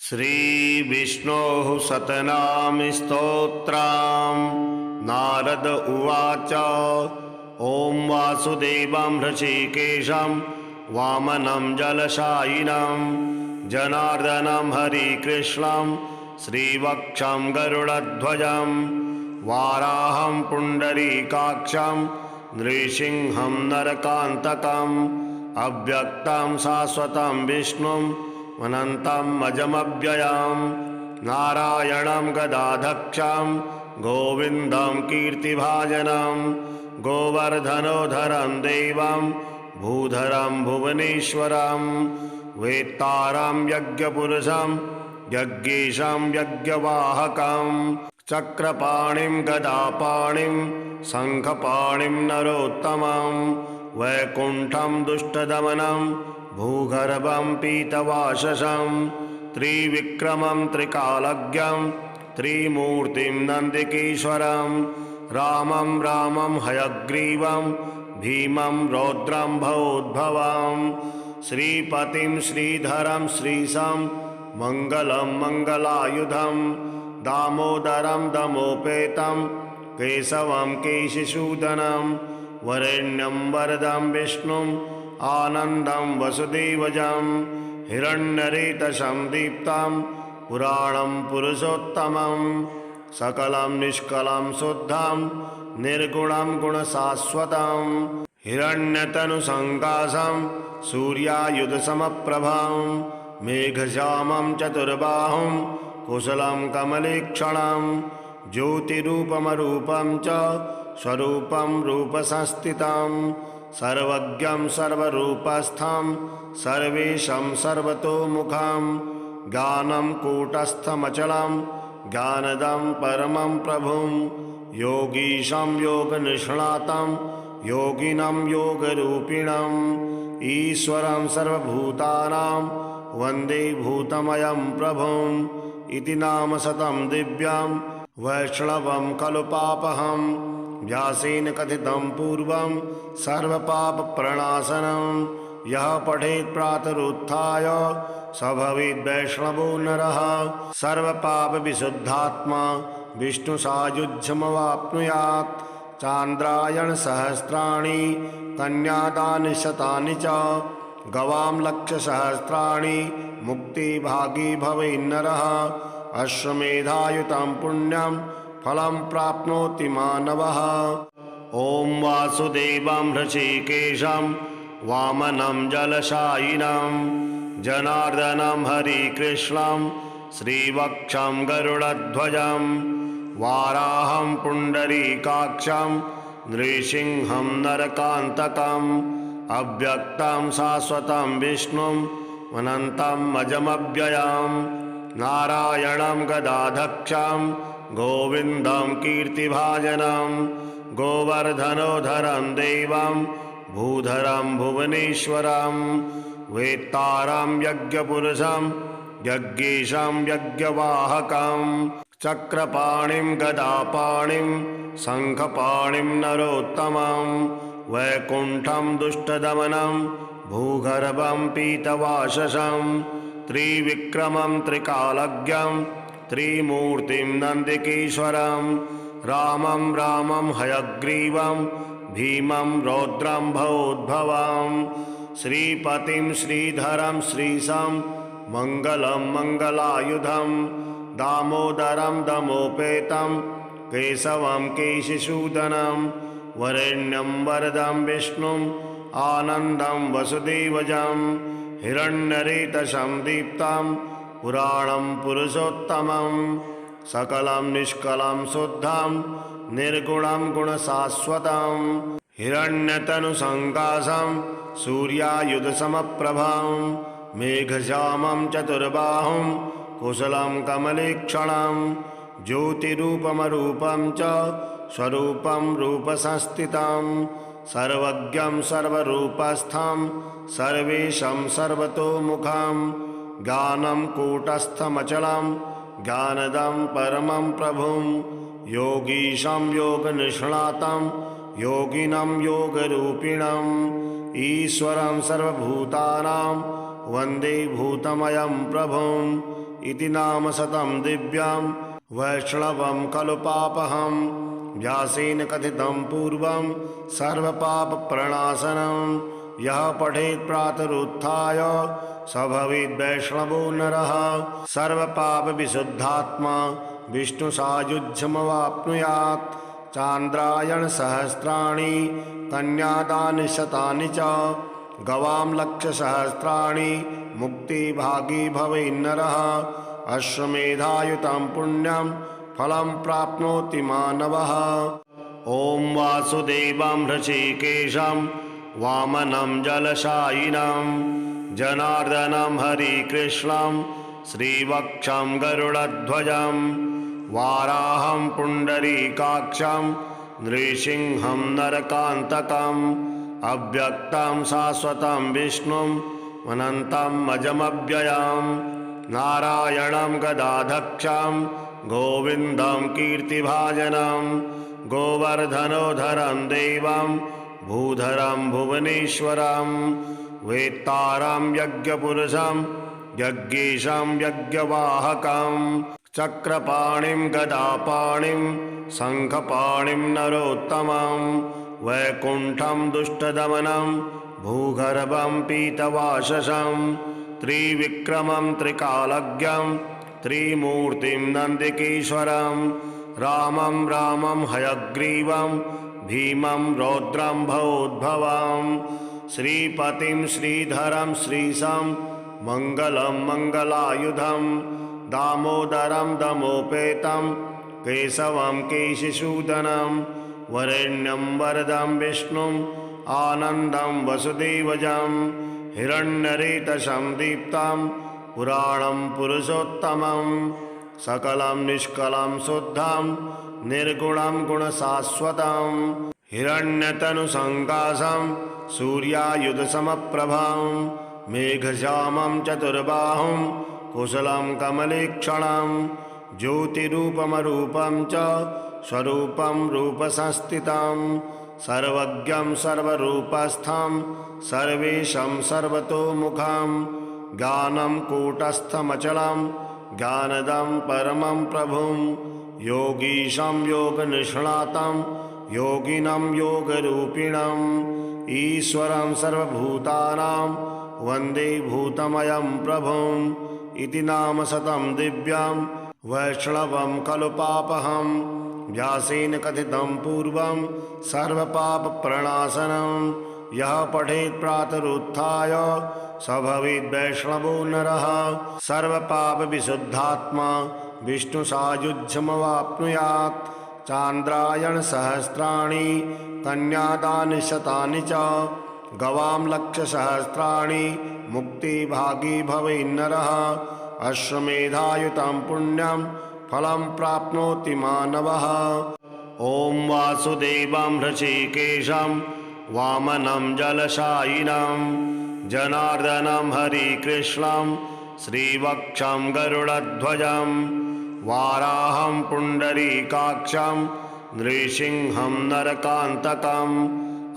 श्रीविष्णोः सतनाम स्तोत्रम्। नारद उवाच। ॐ वासुदेवं ऋषिकेशं वामनं जलशायिनं जनार्दनं हरिकृष्णं श्रीवक्षं गरुडध्वजं वाराहं पुण्डरीकाक्षं नृसिंहं नरकान्तकम् अव्यक्तं शाश्वतं विष्णुं अनन्तम् अजमव्ययम् नारायणं गदाधक्षं गोविन्दं कीर्तिभाजनं गोवर्धनोधरं देवं भूधरं भुवनेश्वरं वेत्तारं यज्ञपुरुषं यज्ञेशं यज्ञवाहकं चक्रपाणिं गदापाणिं शङ्खपाणिं नरोत्तमं वैकुण्ठं दुष्टदमनं भूगर्भं पीतवाससं त्रिविक्रमं त्रिकालज्ञं त्रिमूर्तिं नन्दिकेश्वरं रामं हयग्रीवं भीमं रौद्रं भवोद्भवं श्रीपतिं श्रीधरं श्रीशं मङ्गलं मङ्गलायुधं दामोदरं दमोपेतं केशवं केशिसूदनं वरेण्यं वरदं विष्णुं आनन्दं वसुदेवजं हिरण्यरेतसं दीप्तं पुराणं पुरुषोत्तमं सकलं निष्कलं शुद्धं निर्गुणं गुणशाश्वतं हिरण्यतनुसङ्काशं सूर्यायुधसमप्रभं मेघश्यामं चतुर्बाहुं कुशलं कमलेक्षणं ज्योतिरूपमरूपं च स्वरूपं रूपसंस्थितं सर्वज्ञं सर्वरूपस्थं सर्वेशं सर्वतोमुखं ज्ञानं कूटस्थमचलं ज्ञानदं परमं प्रभुं योगीशं योगनिष्णातं योगिनं योगरूपिणं ईश्वरं सर्वभूतानां वन्दे भूतमयं प्रभुं इति नाम शतं दिव्यं वैष्णवं खलु पापहं व्यासेन कथितं पूर्वं सर्वपापप्रणाशनं यः पठेत् प्रातरुत्थाय स भवेत् वैष्णवो नरः सर्वपापविशुद्धात्मा विष्णुसायुज्यमवाप्नुयात् चान्द्रायणसहस्राणि कन्यादानि शतानि च गवां लक्षसहस्राणि मुक्तिभागी भवेन्नरः अश्वमेधायुतं पुण्यं फलं प्राप्नोति मानवः। ॐ वासुदेवं ऋषिकेशं वामनं जलशायिनं जनार्दनं हरिकृष्णं श्रीवक्षं गरुडध्वजं वाराहं पुण्डरीकाक्षं नृसिंहं नरकान्तकम् अव्यक्तं शाश्वतं विष्णुं अनन्तम् अजमव्ययम् नारायणं गदाधक्षं गोविन्दं कीर्तिभाजनं गोवर्धनोधरं देवं भूधरं भुवनेश्वरं वेत्तारं यज्ञपुरुषं यज्ञेशं यज्ञवाहकं चक्रपाणिं गदापाणिं शङ्खपाणिं नरोत्तमं वैकुण्ठं दुष्टदमनं भूगर्भं पीतवाससं त्रिविक्रमं त्रिकालज्ञं त्रिमूर्तिं नन्दिकेश्वरं रामं हयग्रीवं भीमं रौद्रं भवोद्भवं श्रीपतिं श्रीधरं श्रीशं मङ्गलं मङ्गलायुधं दामोदरं दमोपेतं केशवं केशिसूदनं वरेण्यं वरदं विष्णुं आनन्दं वसुदेवजं हिरण्यरेतसं दीप्तं पुराणं पुरुषोत्तमं सकलं निष्कलं शुद्धं निर्गुणं गुणशाश्वतं हिरण्यतनुसङ्काशं सूर्यायुधसमप्रभं मेघश्यामं चतुर्बाहुं कुशलं कमलेक्षणं ज्योतिरूपमरूपं च स्वरूपं रूपसंस्थितं सर्वज्ञं सर्वरूपस्थं सर्वेशं सर्वतोमुखं ज्ञानं कूटस्थमचलं ज्ञानदं परमं प्रभुं योगीशं योगनिष्णातं योगिनं योगरूपिणं ईश्वरं सर्वभूतानां वन्दे भूतमयं प्रभुं इति नाम शतं दिव्यं वैष्णवं खलु पापहं व्यासेन कथितं पूर्वं सर्वपापप्रणाशनं यः पठेत् प्रातरुत्थाय स भवेद् वैष्णवो नरः सर्वपापविशुद्धात्मा विष्णुसायुज्यमवाप्नुयात् चान्द्रायणसहस्राणि कन्यादानि शतानि च गवां लक्षसहस्राणि मुक्तिभागी भवेन्नरः अश्वमेधायुतं पुण्यं फलं प्राप्नोति मानवः। ॐ वासुदेवं हृषीकेशं वामनं जलशायिनं जनार्दनं हरिकृष्णं श्रीवक्षं गरुडध्वजं वाराहं पुण्डरीकाक्षं नृसिंहं नरकान्तकम् अव्यक्तं शाश्वतं विष्णुं अनन्तं अजमव्ययं नारायणं गदाधक्षं गोविन्दं कीर्तिभाजनं गोवर्धनोधरं देवं भूधरं भुवनेश्वरं वेत्तारं यज्ञपुरुषं यज्ञेशं यज्ञवाहकं चक्रपाणिं गदापाणिं शङ्खपाणिं नरोत्तमं वैकुण्ठं दुष्टदमनं भूगर्भं पीतवाससं त्रिविक्रमं त्रिकालज्ञं त्रिमूर्तिं नन्दिकेश्वरं रामं रामं हयग्रीवं भीमं रौद्रं भवोद्भवं श्रीपतिं श्रीधरं श्रीशं मङ्गलं मङ्गलायुधं दामोदरं दमोपेतं केशवं केशिसूदनं वरेण्यं वरदं विष्णुं आनन्दं वसुदेवजं हिरण्यरेतसं दीप्तं पुराणं पुरुषोत्तमं सकलं निष्कलं शुद्धं निर्गुणं गुणशाश्वतं हिरण्यतनुसङ्काशं सूर्यायुधसमप्रभं मेघश्यामं चतुर्बाहुं कुशलं कमलेक्षणं ज्योतिरूपमरूपं च स्वरूपं रूपसंस्थितं सर्वज्ञं सर्वरूपस्थं सर्वेशं सर्वतोमुखं ज्ञानं कूटस्थमचलं ज्ञानदं परमं प्रभुं योगीशं योगनिष्णातं योगिनं योगरूपिणं ईश्वरं सर्वभूतानां वन्दे भूतमयं प्रभुं इति नाम शतं दिव्यं वैष्णवं खलु पापहं व्यासेन कथितं पूर्वं सर्वपापप्रणाशनं यः पठेत् प्रातरुत्थाय स भवेद् वैष्णवो नरः सर्वपापविशुद्धात्मा विष्णुसायुज्यमवाप्नुयात् चान्द्रायणसहस्राणि कन्यादानि शतानि च गवां लक्षसहस्राणि मुक्तिभागी भवेन्नरः अश्वमेधायुतं पुण्यं फलं प्राप्नोति मानवः। ॐ वासुदेवं हृषीकेशं वामनं जलशायिनं जनार्दनं हरिकृष्णं श्रीवक्षं गरुडध्वजं वाराहं पुण्डरीकाक्षं नृसिंहं नरकान्तकम्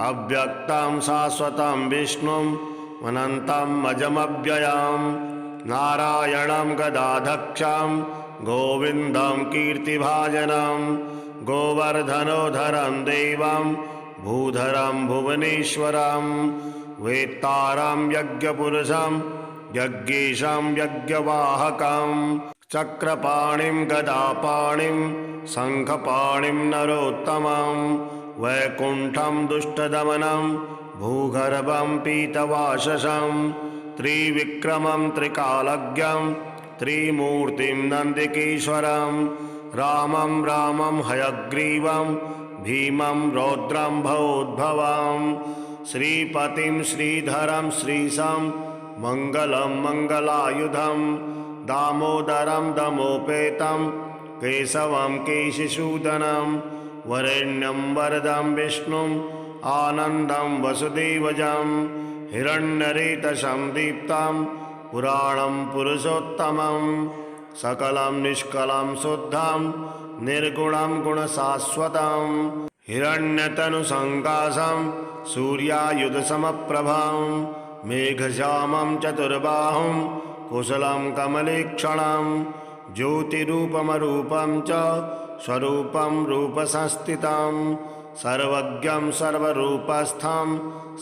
अव्यक्तं शाश्वतं विष्णुं अनन्तं अजमव्ययं नारायणं गदाधक्षं गोविन्दं कीर्तिभाजनं गोवर्धनोधरं देवं भूधरं भुवनेश्वरं वेत्तारं यज्ञपुरुषं यज्ञेशं यज्ञवाहकं चक्रपाणिं गदापाणिं शङ्खपाणिं नरोत्तमं वैकुण्ठं दुष्टदमनं भूगर्भं पीतवाससं त्रिविक्रमं त्रिकालज्ञं त्रिमूर्तिं नन्दिकेश्वरं रामं रामं हयग्रीवं भीमं रौद्रं भवोद्भवं श्रीपतिं श्रीधरं श्रीशं मङ्गलं मङ्गलायुधं दामोदरं दमोपेतं केशवं केशिसूदनं वरेण्यं वरदं विष्णुं आनन्दं वसुदेवजं हिरण्यरेतसं दीप्तं पुराणं पुरुषोत्तमं सकलं निष्कलं शुद्धं निर्गुणं गुणशाश्वतं हिरण्यतनुसङ्काशं सूर्यायुधसमप्रभं मेघश्यामं चतुर्बाहुं कुशलं कमलीक्षणं ज्योतिरूपमरूपं च स्वरूपं रूपसंस्थितं सर्वज्ञं सर्वरूपस्थं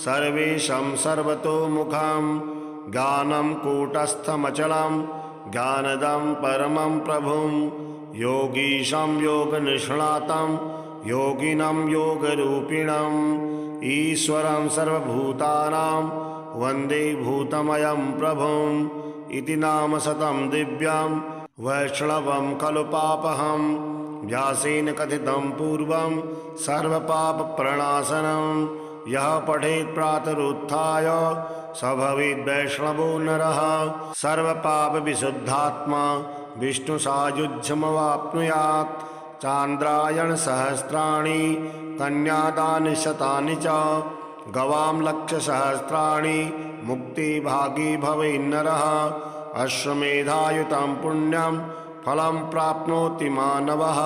सर्वेशं सर्वतोमुखं ज्ञानं कूटस्थमचलं ज्ञानदं परमं प्रभुं योगीशं योगनिष्णातं योगिनं योगरूपिणं ईश्वरं सर्वभूतानां वन्दे भूतमयं प्रभुं इति नाम शतं दिव्यं वैष्णवं खलु पापहं व्यासेन कथितं पूर्वं सर्वपापप्रणाशनं यः पठेत् प्रातरुत्थाय स भवेद् वैष्णवो नरः सर्वपापविशुद्धात्मा विष्णुसायुज्यमवाप्नुयात् चान्द्रायणसहस्राणि कन्यादानि शतानि च गवां लक्षसहस्राणि मुक्तिभागी भवेन्नरः अश्वमेधायुतं पुण्यं फलं प्राप्नोति मानवः।